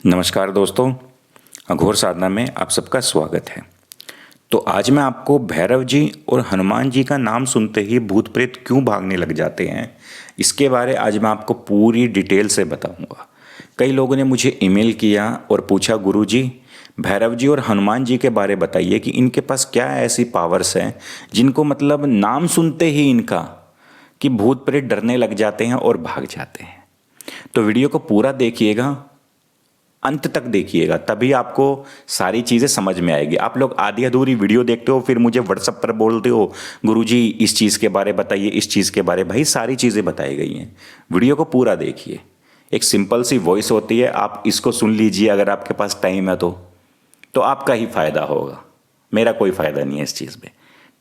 नमस्कार दोस्तों, अघोर साधना में आप सबका स्वागत है। तो आज मैं आपको भैरव जी और हनुमान जी का नाम सुनते ही भूत प्रेत क्यों भागने लग जाते हैं, इसके बारे आज मैं आपको पूरी डिटेल से बताऊंगा। कई लोगों ने मुझे ईमेल किया और पूछा, गुरुजी भैरव जी और हनुमान जी के बारे बताइए कि इनके पास क्या ऐसी पावर्स हैं जिनको मतलब नाम सुनते ही इनका कि भूत प्रेत डरने लग जाते हैं और भाग जाते हैं। तो वीडियो को पूरा देखिएगा, अंत तक देखिएगा, तभी आपको सारी चीज़ें समझ में आएगी। आप लोग आधी अधूरी वीडियो देखते हो, फिर मुझे व्हाट्सएप पर बोलते हो गुरुजी इस चीज़ के बारे बताइए, इस चीज़ के बारे। भाई सारी चीज़ें बताई गई हैं, वीडियो को पूरा देखिए। एक सिंपल सी वॉइस होती है, आप इसको सुन लीजिए अगर आपके पास टाइम है तो आपका ही फायदा होगा, मेरा कोई फायदा नहीं है इस चीज़ में।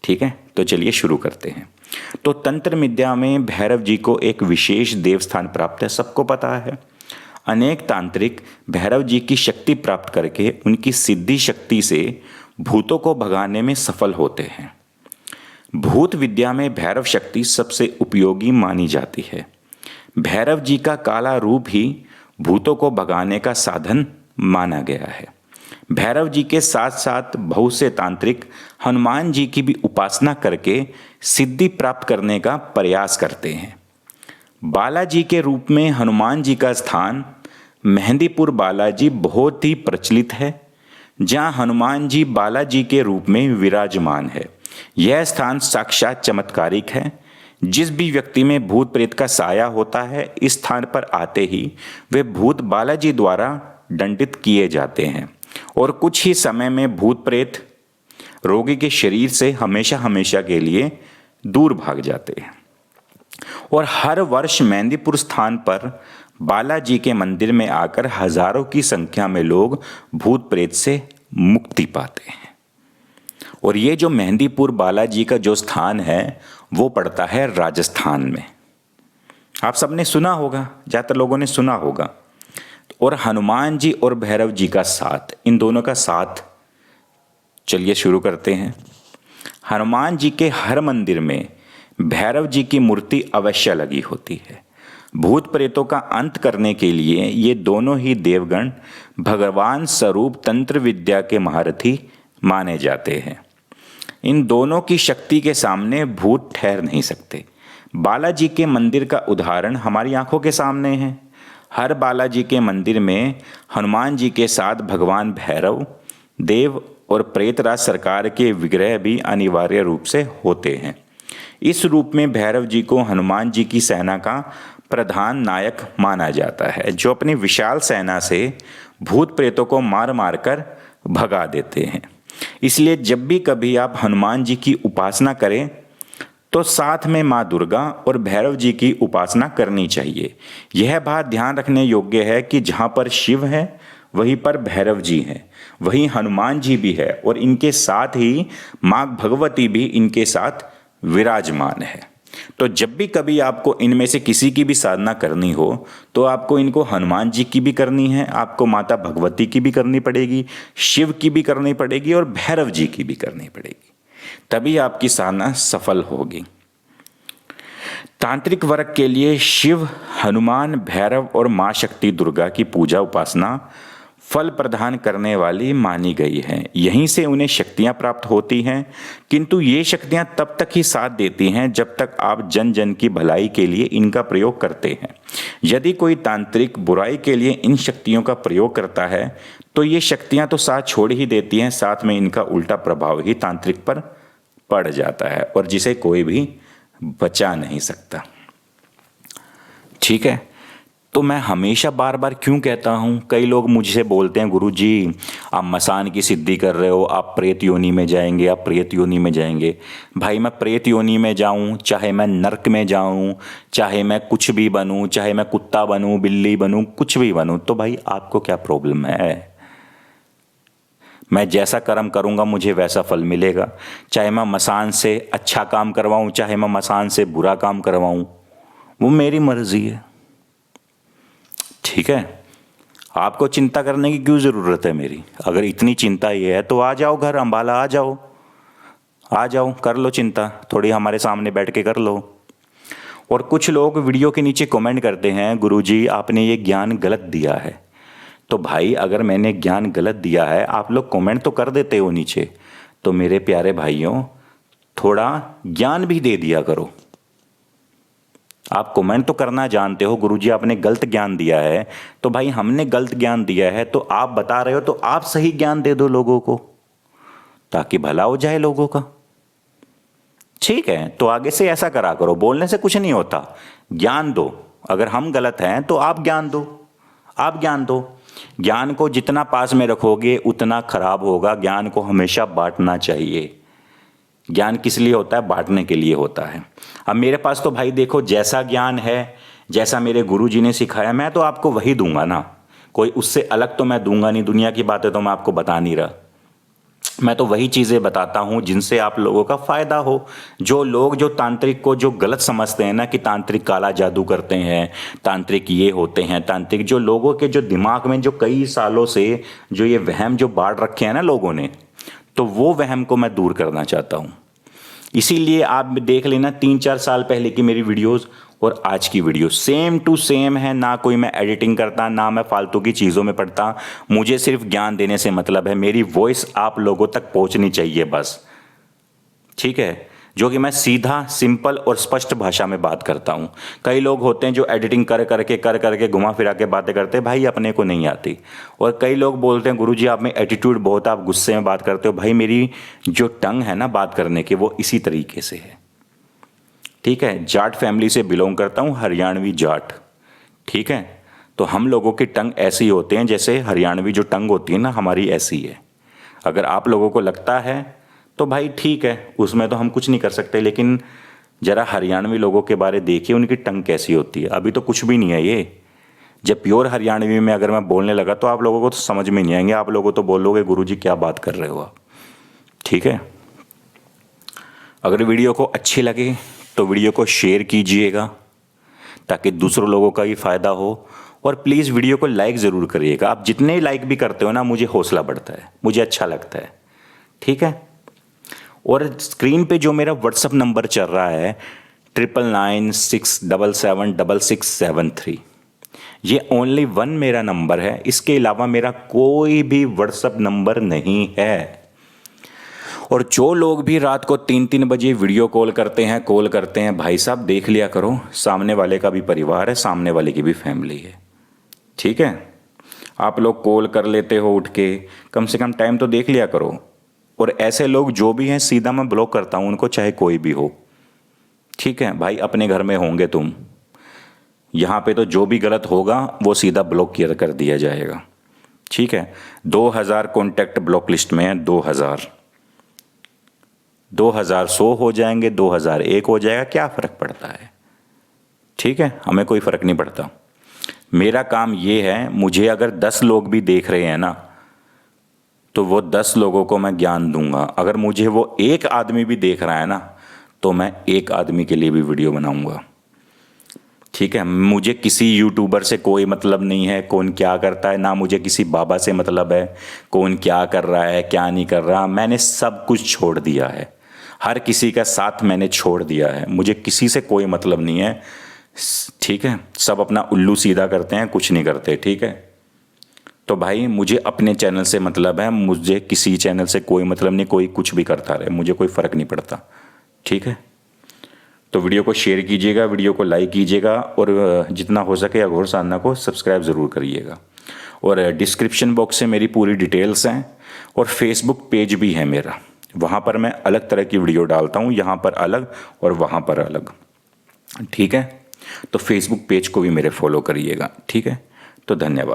ठीक है, तो चलिए शुरू करते हैं। तो तंत्र विद्या में भैरव जी को एक विशेष देवस्थान प्राप्त है, सबको पता है। अनेक तांत्रिक भैरव जी की शक्ति प्राप्त करके उनकी सिद्धि शक्ति से भूतों को भगाने में सफल होते हैं। भूत विद्या में भैरव शक्ति सबसे उपयोगी मानी जाती है। भैरव जी का काला रूप ही भूतों को भगाने का साधन माना गया है। भैरव जी के साथ साथ बहुत से तांत्रिक हनुमान जी की भी उपासना करके सिद्धि प्राप्त करने का प्रयास करते हैं। बालाजी के रूप में हनुमान जी का स्थान मेहंदीपुर बालाजी बहुत ही प्रचलित है, जहां हनुमान जी बालाजी के रूप में विराजमान है। यह स्थान साक्षात चमत्कारिक है। जिस भी व्यक्ति में भूत प्रेत का साया होता है, इस स्थान पर आते ही वे भूत बालाजी द्वारा दंडित किए जाते हैं और कुछ ही समय में भूत प्रेत रोगी के शरीर से हमेशा हमेशा के लिए दूर भाग जाते हैं। और हर वर्ष मेहंदीपुर स्थान पर बालाजी के मंदिर में आकर हजारों की संख्या में लोग भूत प्रेत से मुक्ति पाते हैं। और ये जो मेहंदीपुर बालाजी का जो स्थान है वो पड़ता है राजस्थान में। आप सबने सुना होगा, ज़्यादातर लोगों ने सुना होगा। और हनुमान जी और भैरव जी का साथ, इन दोनों का साथ, चलिए शुरू करते हैं। हनुमान जी के हर मंदिर में भैरव जी की मूर्ति अवश्य लगी होती है। भूत प्रेतों का अंत करने के लिए ये दोनों ही देवगण भगवान स्वरूप तंत्र विद्या के महारथी माने जाते हैं। इन दोनों की शक्ति के सामने भूत ठहर नहीं सकते। बालाजी के मंदिर का उदाहरण हमारी आंखों के सामने है। हर बालाजी के मंदिर में हनुमान जी के साथ भगवान भैरव, देव और प्रेतराज सरकार के विग्रह भी अनिवार्य रूप से होते हैं। इस रूप में भैरव जी को हनुमान जी की सेना का प्रधान नायक माना जाता है, जो अपनी विशाल सेना से भूत प्रेतों को मार मार कर भगा देते हैं। इसलिए जब भी कभी आप हनुमान जी की उपासना करें तो साथ में माँ दुर्गा और भैरव जी की उपासना करनी चाहिए। यह बात ध्यान रखने योग्य है कि जहाँ पर शिव है वहीं पर भैरव जी हैं, वहीं हनुमान जी भी है और इनके साथ ही माँ भगवती भी इनके साथ विराजमान है। तो जब भी कभी आपको इनमें से किसी की भी साधना करनी हो तो आपको इनको हनुमान जी की भी करनी है, आपको माता भगवती की भी करनी पड़ेगी, शिव की भी करनी पड़ेगी और भैरव जी की भी करनी पड़ेगी, तभी आपकी साधना सफल होगी। तांत्रिक वर्ग के लिए शिव, हनुमान, भैरव और मां शक्ति दुर्गा की पूजा उपासना फल प्रदान करने वाली मानी गई है। यहीं से उन्हें शक्तियां प्राप्त होती हैं, किंतु ये शक्तियां तब तक ही साथ देती हैं जब तक आप जन जन की भलाई के लिए इनका प्रयोग करते हैं। यदि कोई तांत्रिक बुराई के लिए इन शक्तियों का प्रयोग करता है तो ये शक्तियां तो साथ छोड़ ही देती हैं, साथ में इनका उल्टा प्रभाव ही तांत्रिक पर पड़ जाता है और जिसे कोई भी बचा नहीं सकता। ठीक है, तो मैं हमेशा बार बार क्यों कहता हूँ, कई लोग मुझसे बोलते हैं गुरुजी आप मसान की सिद्धि कर रहे हो, आप प्रेत योनि में जाएंगे, आप प्रेत योनि में जाएंगे। भाई मैं प्रेत योनि में जाऊँ, चाहे मैं नर्क में जाऊँ, चाहे मैं कुछ भी बनूँ, चाहे मैं कुत्ता बनूँ, बिल्ली बनूँ, कुछ भी बनूँ, तो भाई आपको क्या प्रॉब्लम है? मैं जैसा कर्म करूँगा मुझे वैसा फल मिलेगा। चाहे मैं मसान से अच्छा काम करवाऊँ, चाहे मैं मसान से बुरा काम करवाऊँ, वो मेरी मर्जी है। ठीक है, आपको चिंता करने की क्यों ज़रूरत है मेरी? अगर इतनी चिंता ही है तो आ जाओ घर, अंबाला आ जाओ, आ जाओ, कर लो चिंता, थोड़ी हमारे सामने बैठ के कर लो। और कुछ लोग वीडियो के नीचे कमेंट करते हैं गुरुजी आपने ये ज्ञान गलत दिया है। तो भाई अगर मैंने ज्ञान गलत दिया है, आप लोग कमेंट तो कर देते हो नीचे, तो मेरे प्यारे भाइयों थोड़ा ज्ञान भी दे दिया करो। आप कमेंट तो करना जानते हो, गुरुजी आपने गलत ज्ञान दिया है, तो भाई हमने गलत ज्ञान दिया है तो आप बता रहे हो तो आप सही ज्ञान दे दो लोगों को, ताकि भला हो जाए लोगों का। ठीक है, तो आगे से ऐसा करा करो, बोलने से कुछ नहीं होता, ज्ञान दो। अगर हम गलत हैं तो आप ज्ञान दो, आप ज्ञान दो। ज्ञान को जितना पास में रखोगे उतना खराब होगा। ज्ञान को हमेशा बांटना चाहिए। ज्ञान किस लिए होता है? बांटने के लिए होता है। अब मेरे पास तो भाई देखो, जैसा ज्ञान है, जैसा मेरे गुरुजी ने सिखाया, मैं तो आपको वही दूंगा ना, कोई उससे अलग तो मैं दूंगा नहीं। दुनिया की बातें तो मैं आपको बता नहीं रहा, मैं तो वही चीज़ें बताता हूँ जिनसे आप लोगों का फ़ायदा हो। जो लोग जो तांत्रिक को जो गलत समझते हैं ना कि तांत्रिक काला जादू करते हैं, तांत्रिक ये होते हैं, तांत्रिक, जो लोगों के जो दिमाग में जो कई सालों से जो ये वहम जो बांट रखे हैं ना लोगों ने, तो वो वहम को मैं दूर करना चाहता हूँ। इसीलिए आप देख लेना 3-4 साल पहले की मेरी वीडियोस और आज की वीडियो सेम टू सेम है। ना कोई मैं एडिटिंग करता, ना मैं फालतू की चीज़ों में पड़ता। मुझे सिर्फ ज्ञान देने से मतलब है, मेरी वॉइस आप लोगों तक पहुंचनी चाहिए बस। ठीक है, जो कि मैं सीधा, सिंपल और स्पष्ट भाषा में बात करता हूं। कई लोग होते हैं जो एडिटिंग कर करके घुमा फिरा के बातें करते हैं, भाई अपने को नहीं आती। और कई लोग बोलते हैं गुरुजी आप में एटीट्यूड बहुत, आप गुस्से में बात करते हो। भाई मेरी जो टंग है ना बात करने की, वो इसी तरीके से है। ठीक है, जाट फैमिली से बिलोंग करता हूँ, हरियाणवी जाट। ठीक है, तो हम लोगों की टंग ऐसी होते हैं जैसे हरियाणवी जो टंग होती है ना हमारी, ऐसी है। अगर आप लोगों को लगता है तो भाई ठीक है, उसमें तो हम कुछ नहीं कर सकते, लेकिन ज़रा हरियाणवी लोगों के बारे देखिए, उनकी टंग कैसी होती है। अभी तो कुछ भी नहीं है ये। जब प्योर हरियाणवी में अगर मैं बोलने लगा तो आप लोगों को तो समझ में नहीं आएंगे, आप लोगों तो बोलोगे गुरुजी क्या बात कर रहे हो आप। ठीक है, अगर वीडियो को अच्छी लगे तो वीडियो को शेयर कीजिएगा ताकि दूसरों लोगों का भी फ़ायदा हो। और प्लीज़ वीडियो को लाइक ज़रूर करिएगा। आप जितने लाइक भी करते हो ना, मुझे हौसला बढ़ता है, मुझे अच्छा लगता है। ठीक है, और स्क्रीन पे जो मेरा व्हाट्सअप नंबर चल रहा है 9996776673, ये ओनली वन मेरा नंबर है। इसके अलावा मेरा कोई भी व्हाट्सअप नंबर नहीं है। और जो लोग भी रात को 3-3 बजे वीडियो कॉल करते हैं, भाई साहब देख लिया करो, सामने वाले का भी परिवार है, सामने वाले की भी फैमिली है। ठीक है, आप लोग कॉल कर लेते हो उठ के, कम से कम टाइम तो देख लिया करो। और ऐसे लोग जो भी हैं सीधा मैं ब्लॉक करता हूं उनको, चाहे कोई भी हो। ठीक है भाई, अपने घर में होंगे तुम, यहाँ पे तो जो भी गलत होगा वो सीधा ब्लॉक कर दिया जाएगा। ठीक है, 2000 कॉन्टैक्ट ब्लॉक लिस्ट में है, 2000 100 हो जाएंगे, 2001 हो जाएगा, क्या फ़र्क पड़ता है। ठीक है, हमें कोई फ़र्क नहीं पड़ता। मेरा काम ये है, मुझे अगर 10 लोग भी देख रहे हैं ना, तो वो 10 लोगों को मैं ज्ञान दूंगा। अगर मुझे वो एक आदमी भी देख रहा है ना, तो मैं एक आदमी के लिए भी वीडियो बनाऊंगा। ठीक है, मुझे किसी यूट्यूबर से कोई मतलब नहीं है कौन क्या करता है, ना मुझे किसी बाबा से मतलब है कौन क्या कर रहा है क्या नहीं कर रहा। मैंने सब कुछ छोड़ दिया है, हर किसी का साथ मैंने छोड़ दिया है। मुझे किसी से कोई मतलब नहीं है। ठीक है, सब अपना उल्लू सीधा करते हैं, कुछ नहीं करते। ठीक है, तो भाई मुझे अपने चैनल से मतलब है, मुझे किसी चैनल से कोई मतलब नहीं, कोई कुछ भी करता रहे, मुझे कोई फ़र्क नहीं पड़ता। ठीक है, तो वीडियो को शेयर कीजिएगा, वीडियो को लाइक कीजिएगा, और जितना हो सके अघोर साधना को सब्सक्राइब ज़रूर करिएगा। और डिस्क्रिप्शन बॉक्स से मेरी पूरी डिटेल्स हैं, और फेसबुक पेज भी है मेरा, वहाँ पर मैं अलग तरह की वीडियो डालता हूँ, यहाँ पर अलग और वहाँ पर अलग। ठीक है, तो फेसबुक पेज को भी मेरे फॉलो करिएगा। ठीक है, तो धन्यवाद।